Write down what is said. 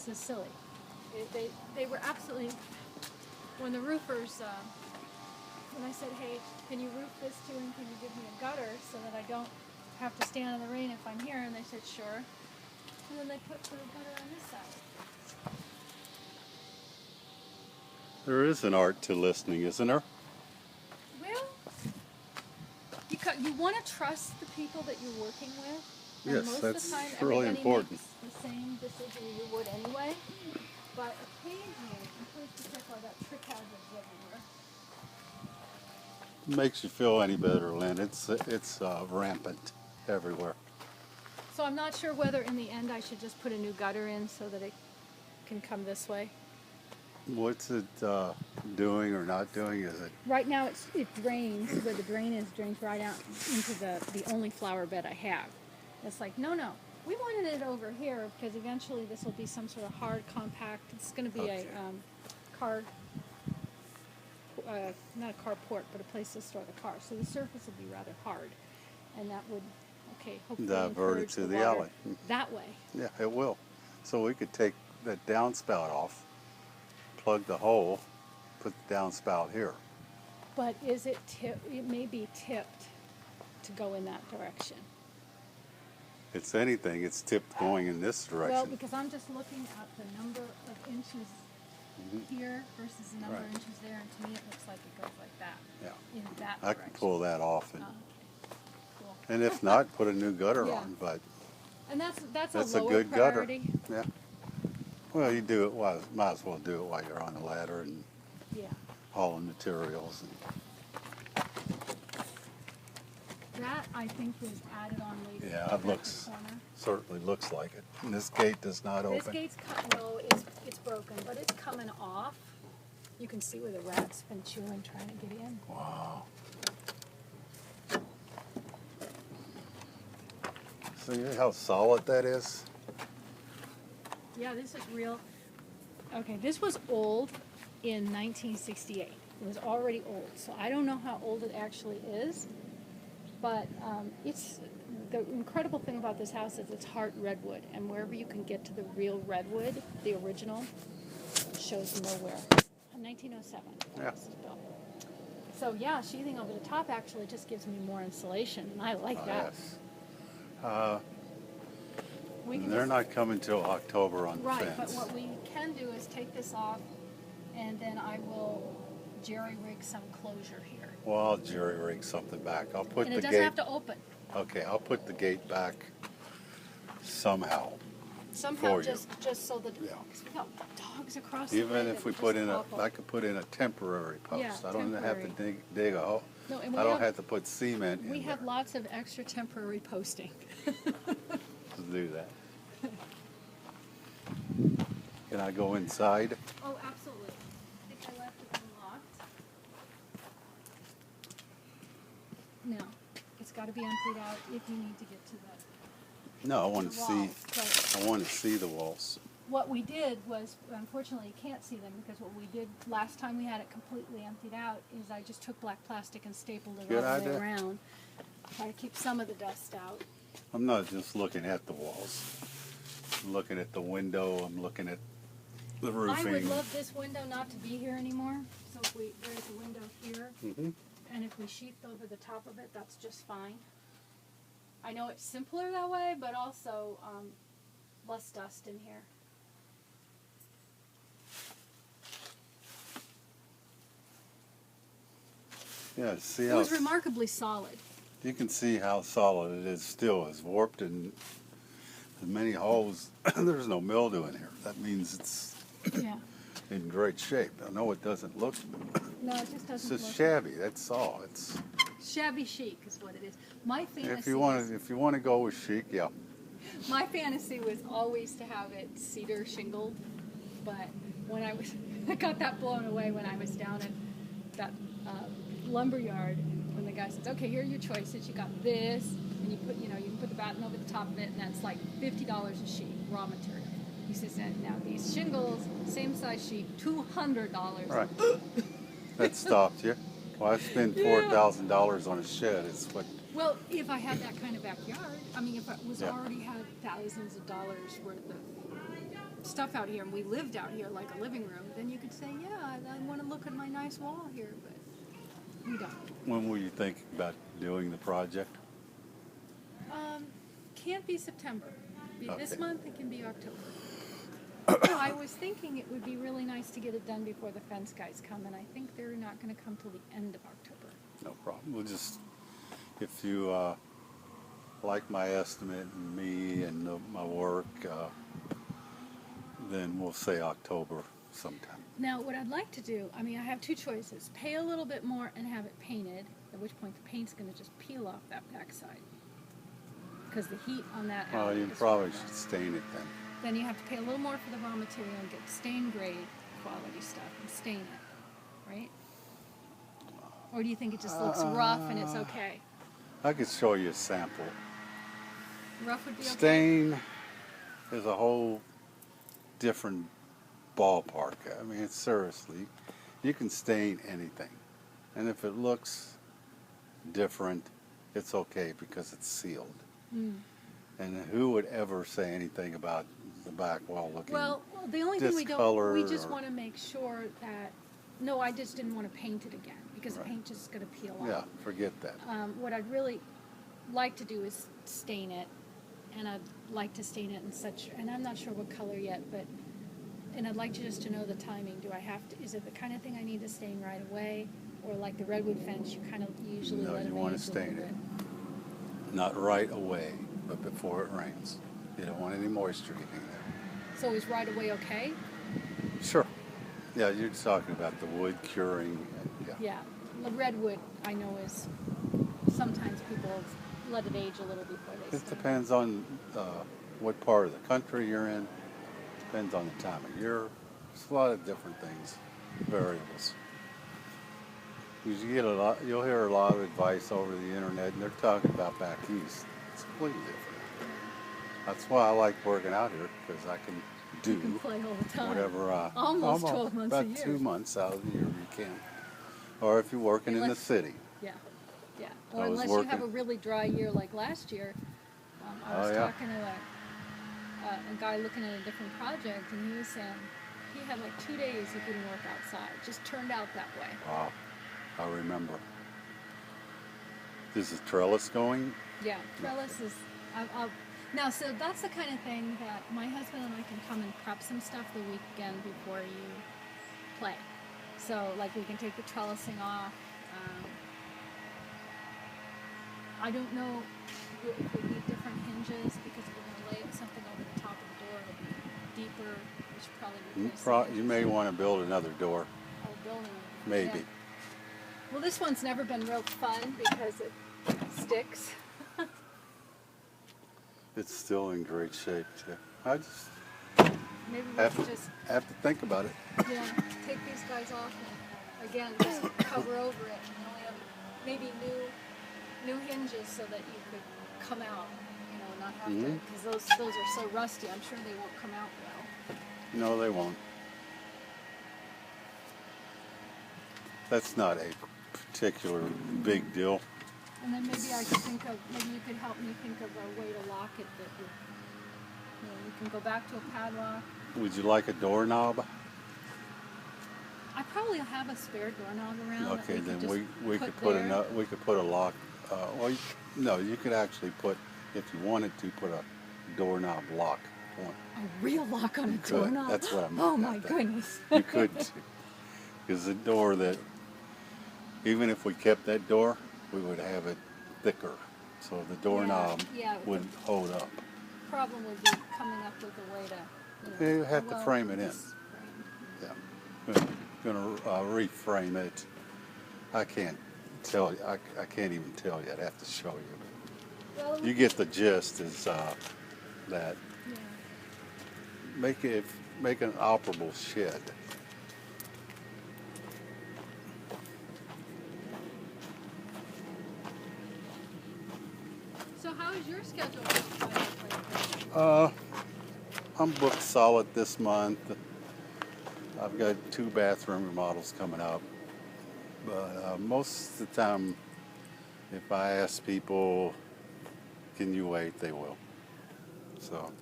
this is silly. They were absolutely, when the roofers, when I said, hey, can you roof this too, and can you give me a gutter so that I don't have to stand in the rain if I'm here? And they said, sure. And then they put the gutter on this side. There is an art to listening, isn't there? Well, you want to trust the people that you're working with. And Yes, most that's of the time, really everybody important. makes the same decision you would anyway. But occasionally, I'm supposed to check all that trick hazards everywhere. Makes you feel any better, Lynn. It's rampant everywhere. So I'm not sure whether in the end I should just put a new gutter in so that it can come this way. What's it doing or not doing? Is it? Right now it drains, where the drain is, drains right out into the only flower bed I have. It's like, no, we wanted it over here because eventually this will be some sort of hard, compact, it's going to be Okay. a car, not a carport, but a place to store the car. So the surface will be rather hard. And that would, hopefully Divert it encourage to the the water alley. that way. Yeah, it will. So we could take that downspout off, plug the hole, put the downspout here. But is it it may be tipped to go in that direction. It's anything. It's tipped going in this direction. Well, because I'm just looking at the number of inches here versus the number of Right. inches there, and to me it looks like it goes like that. Yeah. In that I direction. can pull that off, and, Okay. Cool. and if not, put a new gutter Yeah. on. But And that's that's a a lower good priority. gutter. Yeah. Well, you do it. Well, might as well do it while you're on the ladder and Yeah. hauling materials. That I think was added on later. Yeah, That's it looks the corner. certainly looks like it. And this gate does not This open. gate's it's broken, but it's coming off. You can see where the rat's been chewing trying to get in. Wow. See how solid that is? Yeah, this is real. Okay, this was old in 1968. It was already old, so I don't know how old it actually is. But it's the incredible thing about this house is it's heart redwood, and wherever you can get to the real redwood, the original, shows nowhere. 1907. Yeah. This is built. So yeah, sheathing over the top actually just gives me more insulation, and I like that. Yes. We can They're just- not coming till October on the Right, fence. but what we can do is take this off, and then I will jerry rig some closure here. Well, I'll jerry rig something back. I'll put And the it doesn't gate. have to open. Okay, I'll put the gate back somehow. Somehow For you. just so that, Yeah. because we got dogs across the way. Even if that we are put just in awful. I could put in a temporary post. Yeah, I don't even have to temporary. dig a hole. No, and we I don't have- have to put cement We in have there lots of extra temporary posting. to do that. Can I go inside? Oh, absolutely. I think I left it unlocked. Now, it's got to be emptied out if you need to get to the No, I want to see. walls. But I want to see the walls. what we did was, unfortunately, you can't see them because what we did last time we had it completely emptied out is I just took black plastic and stapled it Good all the way idea. around. Try to keep some of the dust out. I'm not just looking at the walls. I'm looking at the window. I'm looking at the I roofing. would love this window not to be here anymore. So if there's a window here, hmm and if we sheathed over the top of it, that's just fine. I know it's simpler that way, but also less dust in here. Yeah, see It how was remarkably solid. you can see how solid it is. Still, it's warped and many holes. There's no mildew in here. That means it's Yeah. in great shape. I know it doesn't look. No, it just It's doesn't just look shabby. That's all. It's shabby chic is what it is. My fantasy if you want to go with chic, yeah. My fantasy was always to have it cedar shingled, but when I was, I got that blown away when I was down at that lumber yard. When the guy says, "Okay, here are your choices. You got this, and you can put the batten over the top of it, and that's like $50 a sheet, raw material." He says, "Now these shingles, same size sheet, $200." Right. That stopped you. Well, I spent Yeah. $4,000 on a shed. It's what. Well, if I had that kind of backyard, I mean, if I Yeah. already had thousands of dollars worth of stuff out here and we lived out here like a living room, then you could say, yeah, I want to look at my nice wall here, but we don't. When were you thinking about doing the project? Can't be September. Be this Okay. month, it can be October. No, I was thinking it would be really nice to get it done before the fence guys come, and I think they're not going to come till the end of October. No problem. We'll just, if you like my estimate and me and my work, then we'll say October sometime. Now, what I'd like to do, I mean, I have two choices. Pay a little bit more and have it painted, at which point the paint's going to just peel off that backside. Because the heat on that Well, alley you is probably really should bad. stain it then. Then you have to pay a little more for the raw material and get stain grade quality stuff and stain it, right? Or do you think it just looks rough and it's okay? I could show you a sample. Rough would be okay? Stain is a whole different ballpark. I mean, seriously, you can stain anything. And if it looks different, it's okay because it's sealed. Mm. And who would ever say anything about the back wall looking Well, the only thing we just or- want to make sure that, no, I just didn't want to paint it again because Right. the paint just is going to peel off. Yeah, forget that. What I'd really like to do is stain it, and I'd like to stain it in such, and I'm not sure what color yet, but, and I'd like just to know the timing. Do I have to, is it the kind of thing I need to stain right away? Or like the redwood fence, you kind of usually No, let you it want to age a little stain bit. it. Not right away, but before it rains. You don't want any moisture getting there. So is right away okay? Sure. Yeah, you're talking about the wood curing. Yeah. Yeah. The redwood, I know, is sometimes people let it age a little before they It stain. depends on what part of the country you're in. Depends on the time of year. There's a lot of different things, variables. Because you get a lot, you'll hear a lot of advice over the internet, and they're talking about back east. It's completely different. That's why I like working out here, because I can do You can play all the time. whatever. Almost 12 months a about year. 2 months out of the year you can. Or if you're working in the Unless- city. Yeah, yeah. I Or was unless you have a working- really dry year like last year. I was Oh, yeah. talking to a guy looking at a different project, and he was saying he had like 2 days he couldn't work outside. It just turned out that way. Wow, I remember. Is the trellis going? Yeah, trellis is. Now, so that's the kind of thing that my husband and I can come and prep some stuff the weekend before you play. So, like, we can take the trellising off. I don't know if we need different hinges because we're going to lay something over the top of the door. It'll be deeper. We should probably replace the You hinges. may want to build another door, Oh, building. maybe. Yeah. Well, this one's never been real fun because it sticks. It's still in great shape too. I just Maybe we have should to, just think about it. Yeah, take these guys off and again just cover over it and only have maybe new hinges so that you could come out, not have to, because those are so rusty. I'm sure they won't come out well. No, they won't. That's not a particular big deal. And then maybe I could maybe you could help me think of a way to lock it that you can go back to a padlock. Would you like a doorknob? I probably have a spare doorknob around. that Okay, we then could just we could put there. we could put a lock. No, you could actually put, if you wanted to, put a doorknob lock on. A real lock on a Could. doorknob. That's what I meant. Oh about my that. goodness. You could, because the door that, even if we kept that door, we would have it thicker, so the doorknob yeah, would hold up. Problem would be coming up with a way to. You have to frame it in. it's framed. Yeah, gonna reframe it. I can't tell you. I can't even tell you. I'd have to show you. Well, You get the gist. Is that yeah. make an operable shed. So how is your schedule for the project? I'm booked solid this month. I've got 2 bathroom remodels coming up, but most of the time, if I ask people, "Can you wait?" they will. So